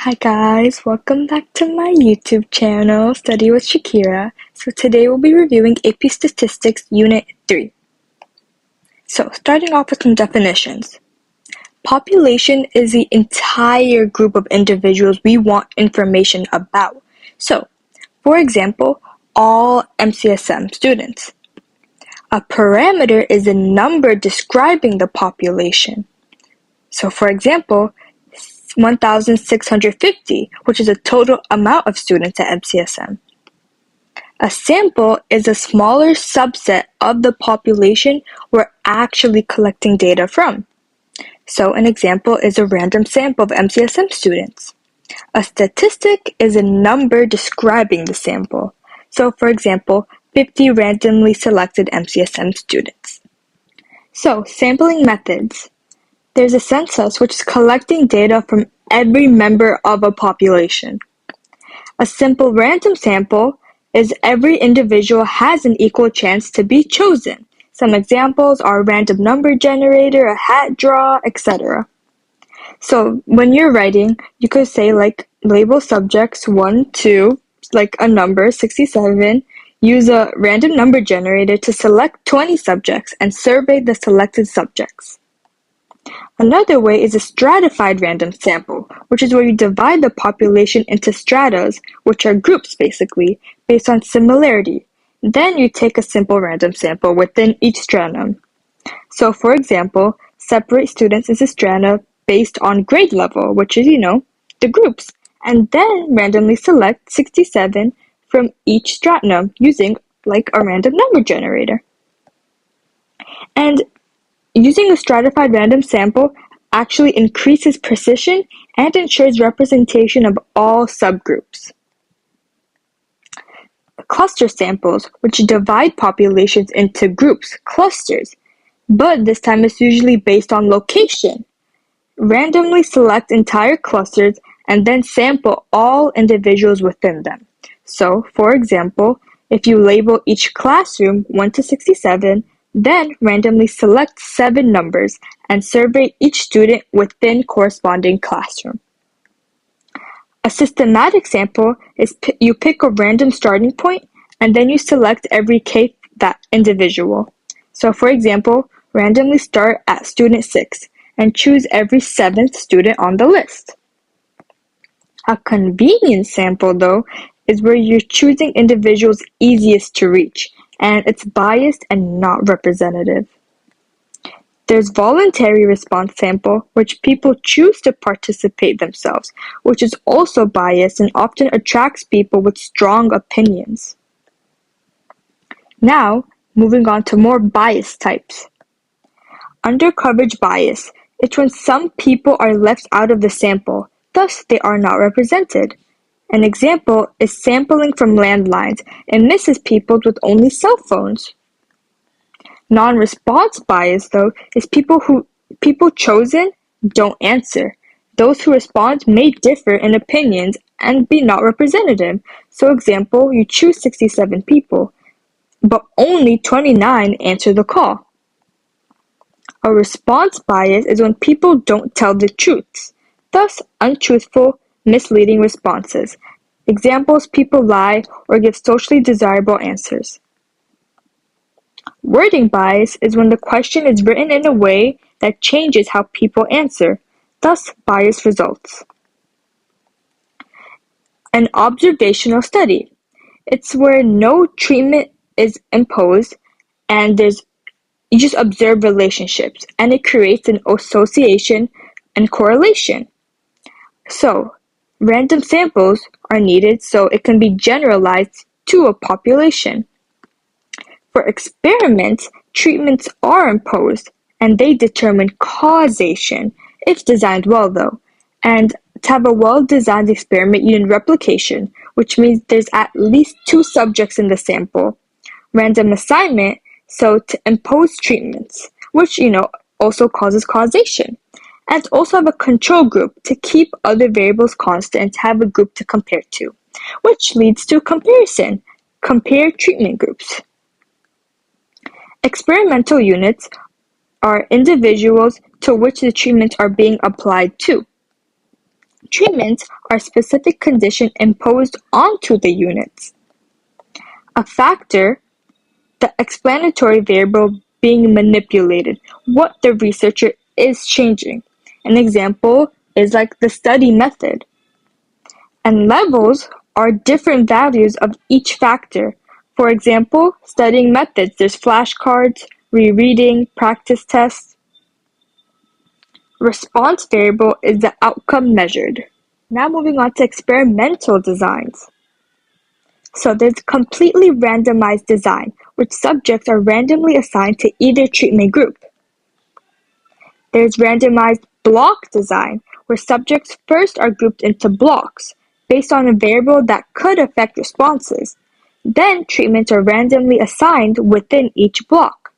Hi guys, welcome back to my YouTube channel, Study with Shakira. So today we'll be reviewing AP Statistics Unit 3. So starting off with some definitions. Population is the entire group of individuals we want information about. So, for example, all MCSM students. A parameter is a number describing the population. So for example, 1,650, which is the total amount of students at MCSM. A sample is a smaller subset of the population we're actually collecting data from. So an example is a random sample of MCSM students. A statistic is a number describing the sample. So for example, 50 randomly selected MCSM students. So sampling methods. There's a census, which is collecting data from every member of a population. A simple random sample is every individual has an equal chance to be chosen. Some examples are random number generator, a hat draw, etc. So when you're writing, you could say like label subjects 1, 2, like a number, 67, use a random number generator to select 20 subjects and survey the selected subjects. Another way is a stratified random sample, which is where you divide the population into stratas, which are groups basically, based on similarity. Then you take a simple random sample within each stratum. So for example, separate students into strata based on grade level, which is, the groups, and then randomly select 67 from each stratum using like a random number generator. And using a stratified random sample actually increases precision and ensures representation of all subgroups. Cluster samples, which divide populations into groups, clusters, but this time it's usually based on location. Randomly select entire clusters and then sample all individuals within them. So, for example, if you label each classroom 1 to 67, then randomly select 7 numbers and survey each student within corresponding classroom. A systematic sample is you pick a random starting point and then you select every K that individual. So for example, randomly start at student 6 and choose every 7th student on the list. A convenience sample, though, is where you're choosing individuals easiest to reach, and it's biased and not representative. There's voluntary response sample, which people choose to participate themselves, which is also biased and often attracts people with strong opinions. Now, moving on to more bias types. Undercoverage bias. It's when some people are left out of the sample, thus they are not represented. An example is sampling from landlines and misses people with only cell phones. Non-response bias, though, is people chosen don't answer. Those who respond may differ in opinions and be not representative. So example, you choose 67 people, but only 29 answer the call. A response bias is when people don't tell the truth, thus untruthful, misleading responses. Examples, people lie or give socially desirable answers. Wording bias is when the question is written in a way that changes how people answer, thus bias results. An observational study. It's where no treatment is imposed and you just observe relationships and it creates an association and correlation. So, random samples are needed so it can be generalized to a population. For experiments, treatments are imposed and they determine causation, if designed well though. And to have a well-designed experiment, you need replication, which means there's at least 2 subjects in the sample. Random assignment, so to impose treatments, which, also causes causation. And also have a control group to keep other variables constant and to have a group to compare to, which leads to comparison. Compare treatment groups. Experimental units are individuals to which the treatments are being applied to. Treatments are specific conditions imposed onto the units. A factor, the explanatory variable being manipulated, what the researcher is changing. An example is like the study method. And levels are different values of each factor. For example, studying methods, there's flashcards, rereading, practice tests. Response variable is the outcome measured. Now moving on to experimental designs. So there's completely randomized design, which subjects are randomly assigned to either treatment group. There's randomized block design, where subjects first are grouped into blocks, based on a variable that could affect responses. Then treatments are randomly assigned within each block.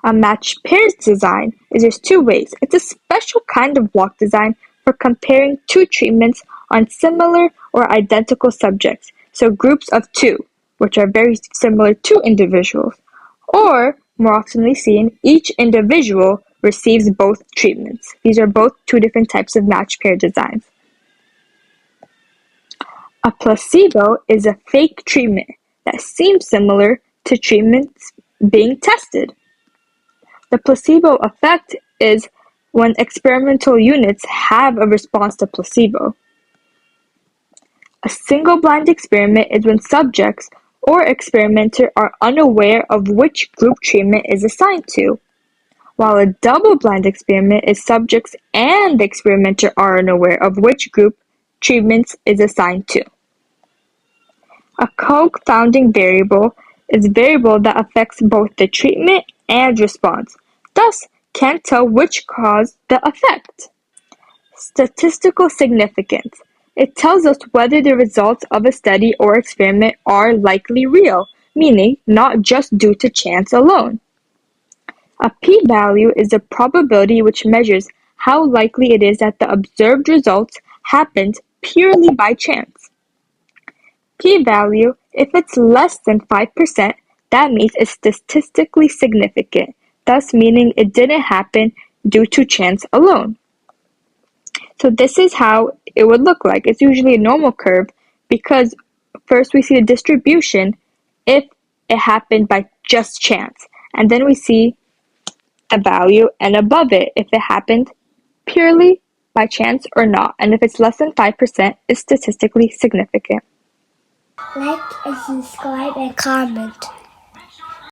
A matched pairs design is there's two ways. It's a special kind of block design for comparing two treatments on similar or identical subjects, so groups of two, which are very similar to individuals. Or, more often seen, each individual receives both treatments. These are both two different types of matched pair designs. A placebo is a fake treatment that seems similar to treatments being tested. The placebo effect is when experimental units have a response to placebo. A single-blind experiment is when subjects or experimenter are unaware of which group treatment is assigned to, while a double-blind experiment is subjects and the experimenter are unaware of which group treatment is assigned to. A confounding variable is a variable that affects both the treatment and response, thus can't tell which caused the effect. Statistical significance. It tells us whether the results of a study or experiment are likely real, meaning not just due to chance alone. A p-value is a probability which measures how likely it is that the observed results happened purely by chance. P-value, if it's less than 5%, that means it's statistically significant, thus meaning it didn't happen due to chance alone. So this is how it would look like. It's usually a normal curve because first we see a distribution if it happened by just chance, and then we see a value and above it if it happened purely by chance or not, and if it's less than 5%, it's statistically significant. Like and subscribe and comment.